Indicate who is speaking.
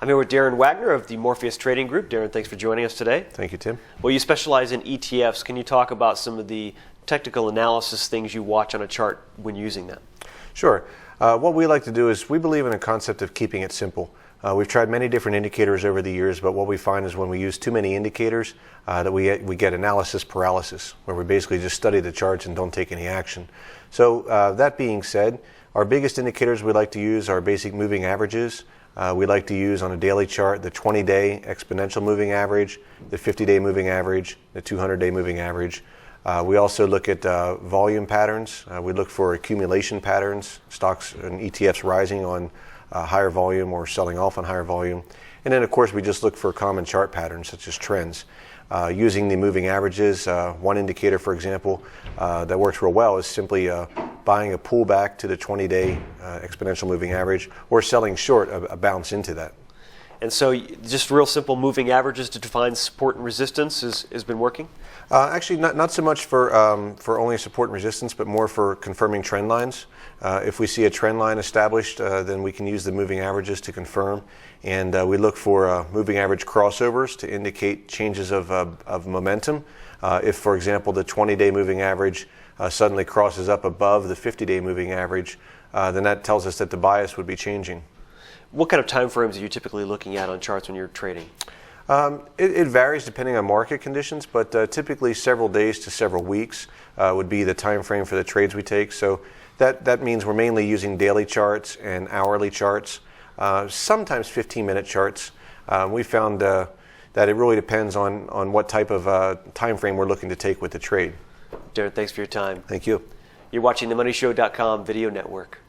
Speaker 1: I'm here with Darren Wagner of the Morpheus Trading Group. Darren, thanks for joining us today.
Speaker 2: Thank you, Tim.
Speaker 1: Well, you specialize in ETFs. Can you talk about some of the technical analysis things you watch on a chart when using them?
Speaker 2: Sure. What we like to do is we believe in a concept of keeping it simple. We've tried many different indicators over the years, but what we find is when we use too many indicators, that we get analysis paralysis, where we basically just study the charts and don't take any action. So that being said, our biggest indicators we like to use are basic moving averages. We like to use on a daily chart the 20-day exponential moving average, the 50-day moving average, the 200-day moving average. We also look at volume patterns. We look for accumulation patterns, stocks and ETFs rising on higher volume or selling off on higher volume. And then, of course, we just look for common chart patterns such as trends. Using the moving averages, one indicator, for example, that works real well is simply buying a pullback to the 20-day exponential moving average or selling short a bounce into that.
Speaker 1: And so just real simple moving averages to define support and resistance has been working?
Speaker 2: Actually, not so much for only support and resistance, but more for confirming trend lines. If we see a trend line established, then we can use the moving averages to confirm. And we look for moving average crossovers to indicate changes of momentum. If, for example, the 20-day moving average suddenly crosses up above the 50-day moving average, then that tells us that the bias would be changing.
Speaker 1: What kind of time frames are you typically looking at on charts when you're trading?
Speaker 2: It varies depending on market conditions, but typically several days to several weeks would be the time frame for the trades we take. So that means we're mainly using daily charts and hourly charts, sometimes 15-minute charts. We found that it really depends on what type of time frame we're looking to take with the trade.
Speaker 1: Darren, thanks for your time.
Speaker 2: Thank you.
Speaker 1: You're watching the MoneyShow.com video network.